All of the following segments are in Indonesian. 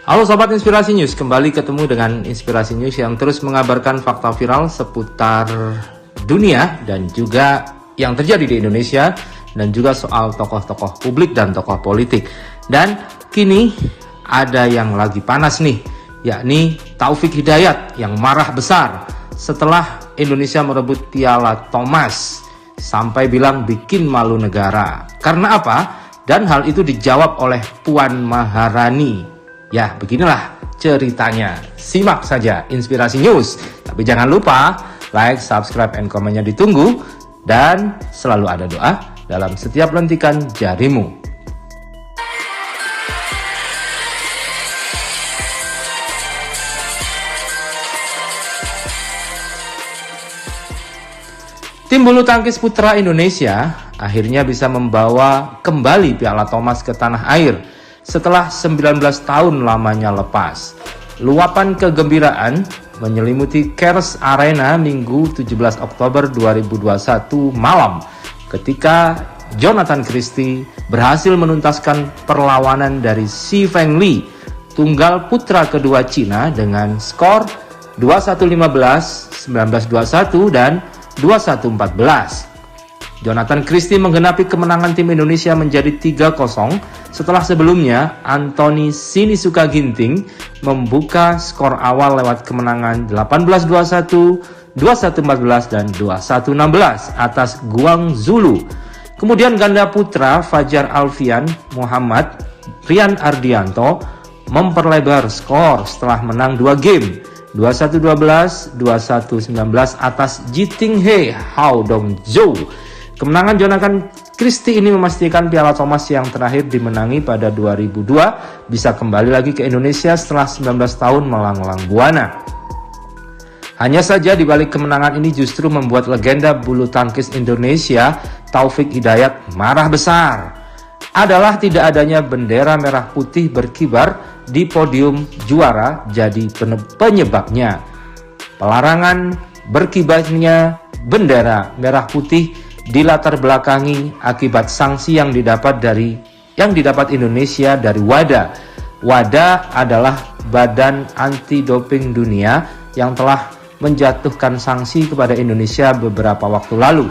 Halo Sobat Inspirasi News, kembali ketemu dengan Inspirasi News yang terus mengabarkan fakta viral seputar dunia dan juga yang terjadi di Indonesia dan juga soal tokoh-tokoh publik dan tokoh politik. Dan kini ada yang lagi panas nih, yakni Taufik Hidayat yang marah besar setelah Indonesia merebut Piala Thomas sampai bilang bikin malu negara. Karena apa? Dan hal itu dijawab oleh Puan Maharani. Ya, beginilah ceritanya. Simak saja Inspirasi News. Tapi jangan lupa like, subscribe, and komennya ditunggu. Dan selalu ada doa dalam setiap lentikan jarimu. Tim bulu tangkis putra Indonesia akhirnya bisa membawa kembali Piala Thomas ke tanah air setelah 19 tahun lamanya lepas. Luapan kegembiraan menyelimuti Kers Arena Minggu 17 Oktober 2021 malam ketika Jonathan Christie berhasil menuntaskan perlawanan dari Xi Fengli, tunggal putra kedua Cina, dengan skor 21-15, 19-21, dan 21-14. Jonathan Christie menggenapi kemenangan tim Indonesia menjadi 3-0 setelah sebelumnya Anthony Sinisuka Ginting membuka skor awal lewat kemenangan 18-21, 21-14, dan 21-16 atas Guang Zulu. Kemudian ganda putra Fajar Alfian Muhammad Rian Ardianto memperlebar skor setelah menang 2 game, 21-12, 21-19 atas Jiting He Hao Dong Zhou. Kemenangan Jonathan Christie ini memastikan Piala Thomas yang terakhir dimenangi pada 2002 bisa kembali lagi ke Indonesia setelah 19 tahun melanglang buana. Hanya saja di balik kemenangan ini justru membuat legenda bulu tangkis Indonesia Taufik Hidayat marah besar. Adalah tidak adanya bendera merah putih berkibar di podium juara jadi penyebabnya. Pelarangan berkibarnya bendera merah putih dilatar belakangi akibat sanksi yang didapat Indonesia dari WADA. WADA adalah Badan Anti Doping Dunia yang telah menjatuhkan sanksi kepada Indonesia beberapa waktu lalu.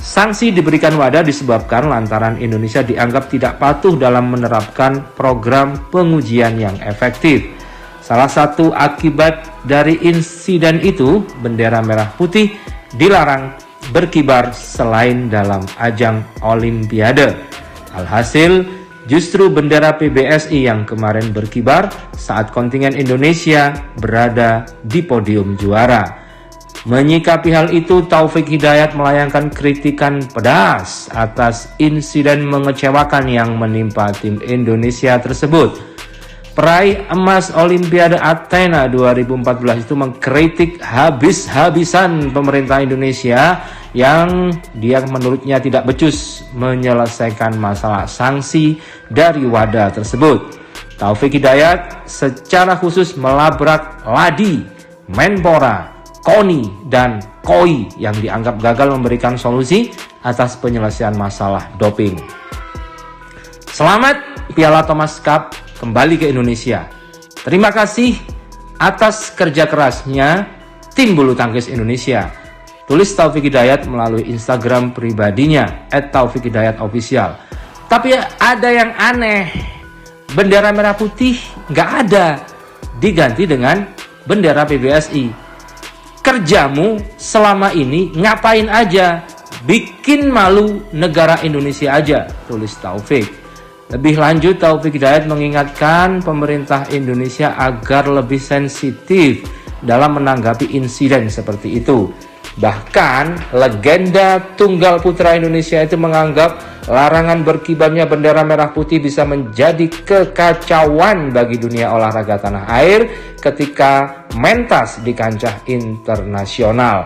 Sanksi diberikan WADA disebabkan lantaran Indonesia dianggap tidak patuh dalam menerapkan program pengujian yang efektif. Salah satu akibat dari insiden itu, bendera merah putih dilarang berkibar selain dalam ajang Olimpiade. Alhasil, justru bendera PBSI yang kemarin berkibar saat kontingen Indonesia berada di podium juara. Menyikapi hal itu, Taufik Hidayat melayangkan kritikan pedas atas insiden mengecewakan yang menimpa tim Indonesia tersebut. Peraih emas Olimpiade Athena 2014 itu mengkritik habis-habisan pemerintah Indonesia yang dia menurutnya tidak becus menyelesaikan masalah sanksi dari WADA tersebut. Taufik Hidayat secara khusus melabrak Ladi, Menpora, KONI, dan KOI yang dianggap gagal memberikan solusi atas penyelesaian masalah doping. Selamat Piala Thomas Cup kembali ke Indonesia. Terima kasih atas kerja kerasnya tim bulu tangkis Indonesia. Tulis Taufik Hidayat melalui Instagram pribadinya @taufikhidayatofficial. Tapi ada yang aneh, bendera merah putih nggak ada, diganti dengan bendera PBSI. Kerjamu selama ini ngapain aja? Bikin malu negara Indonesia aja, tulis Taufik. Lebih lanjut, Taufik Hidayat mengingatkan pemerintah Indonesia agar lebih sensitif dalam menanggapi insiden seperti itu. Bahkan, legenda tunggal putra Indonesia itu menganggap larangan berkibarnya bendera merah putih bisa menjadi kekacauan bagi dunia olahraga tanah air ketika mentas di kancah internasional.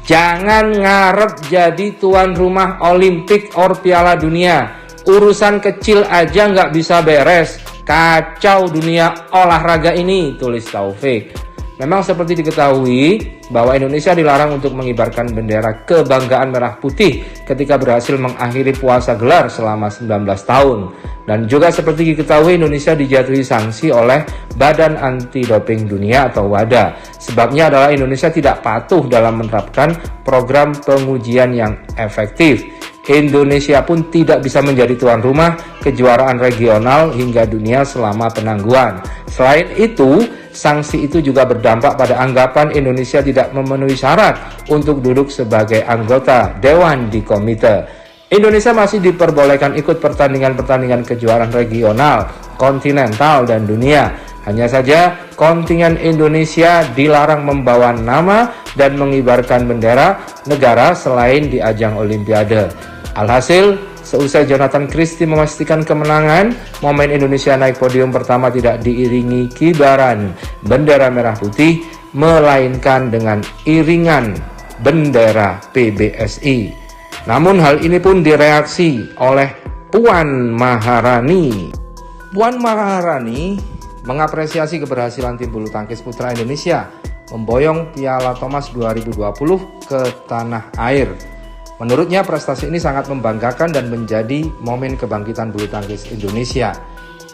Jangan ngarep jadi tuan rumah Olimpik or Piala Dunia. Urusan kecil aja nggak bisa beres. Kacau dunia olahraga ini, tulis Taufik. Memang seperti diketahui bahwa Indonesia dilarang untuk mengibarkan bendera kebanggaan merah putih ketika berhasil mengakhiri puasa gelar selama 19 tahun. Dan juga seperti diketahui Indonesia dijatuhi sanksi oleh Badan Anti Doping Dunia atau WADA. Sebabnya adalah Indonesia tidak patuh dalam menerapkan program pengujian yang efektif. Indonesia pun tidak bisa menjadi tuan rumah kejuaraan regional hingga dunia selama penangguhan. Selain itu, sanksi itu juga berdampak pada anggapan Indonesia tidak memenuhi syarat untuk duduk sebagai anggota Dewan di komite. Indonesia masih diperbolehkan ikut pertandingan-pertandingan kejuaraan regional, kontinental, dan dunia. Hanya saja kontingen Indonesia dilarang membawa nama dan mengibarkan bendera negara selain di ajang Olimpiade. Alhasil, seusai Jonathan Christie memastikan kemenangan, momen Indonesia naik podium pertama tidak diiringi kibaran bendera merah putih, melainkan dengan iringan bendera PBSI. Namun hal ini pun direaksi oleh Puan Maharani. Puan Maharani mengapresiasi keberhasilan tim bulu tangkis putra Indonesia memboyong Piala Thomas 2020 ke tanah air. Menurutnya prestasi ini sangat membanggakan dan menjadi momen kebangkitan bulu tangkis Indonesia.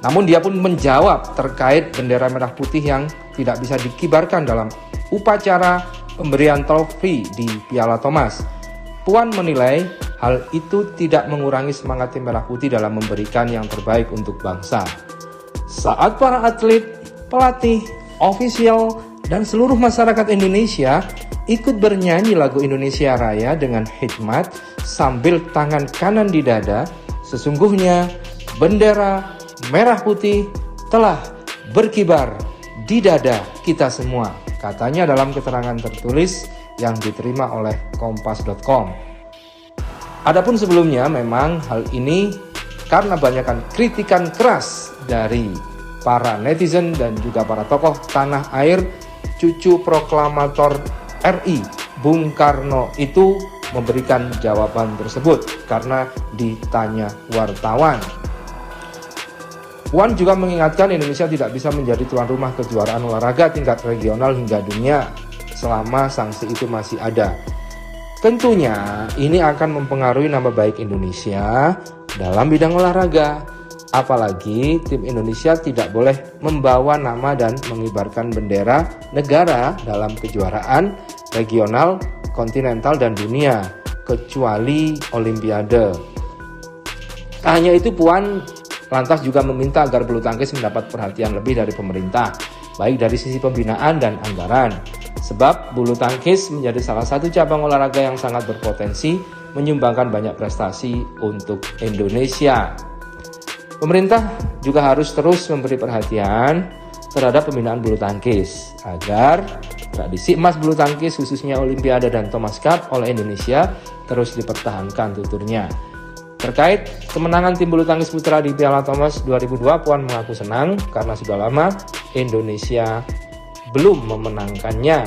Namun dia pun menjawab terkait bendera merah putih yang tidak bisa dikibarkan dalam upacara pemberian trofi di Piala Thomas. Puan menilai hal itu tidak mengurangi semangat tim merah putih dalam memberikan yang terbaik untuk bangsa. Saat para atlet, pelatih, ofisial, dan seluruh masyarakat Indonesia ikut bernyanyi lagu Indonesia Raya dengan hikmat sambil tangan kanan di dada, sesungguhnya bendera merah putih telah berkibar di dada kita semua, katanya dalam keterangan tertulis yang diterima oleh kompas.com. Adapun sebelumnya memang hal ini karena banyakkan kritikan keras dari para netizen dan juga para tokoh tanah air, cucu proklamator RI Bung Karno itu memberikan jawaban tersebut karena ditanya wartawan. Puan juga mengingatkan Indonesia tidak bisa menjadi tuan rumah kejuaraan olahraga tingkat regional hingga dunia selama sanksi itu masih ada. Tentunya ini akan mempengaruhi nama baik Indonesia dalam bidang olahraga. Apalagi tim Indonesia tidak boleh membawa nama dan mengibarkan bendera negara dalam kejuaraan regional, kontinental, dan dunia, kecuali Olimpiade. Tak hanya itu, Puan lantas juga meminta agar bulu tangkis mendapat perhatian lebih dari pemerintah, baik dari sisi pembinaan dan anggaran. Sebab bulu tangkis menjadi salah satu cabang olahraga yang sangat berpotensi menyumbangkan banyak prestasi untuk Indonesia. Pemerintah juga harus terus memberi perhatian terhadap pembinaan bulu tangkis agar tradisi emas bulu tangkis khususnya Olimpiade dan Thomas Cup oleh Indonesia terus dipertahankan tuturnya. Terkait kemenangan tim bulu tangkis putra di Piala Thomas 2002, Puan mengaku senang karena sudah lama Indonesia belum memenangkannya.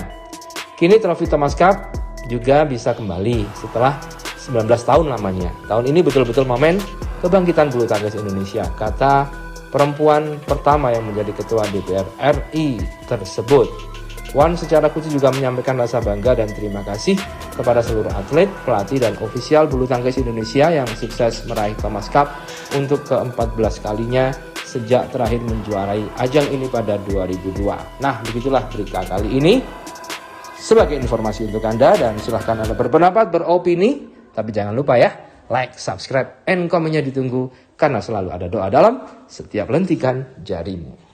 Kini trofi Thomas Cup juga bisa kembali setelah 19 tahun lamanya. Tahun ini betul-betul momen kebangkitan bulu tangkis Indonesia, kata perempuan pertama yang menjadi ketua DPR RI tersebut. Puan secara khusus juga menyampaikan rasa bangga dan terima kasih kepada seluruh atlet, pelatih, dan ofisial bulu tangkis Indonesia yang sukses meraih Thomas Cup untuk ke-14 kalinya sejak terakhir menjuarai ajang ini pada 2002. Nah, begitulah berita kali ini. Sebagai informasi untuk Anda, dan silahkan Anda berpendapat, beropini, tapi jangan lupa ya, like, subscribe, and komennya ditunggu karena selalu ada doa dalam setiap lentikan jarimu.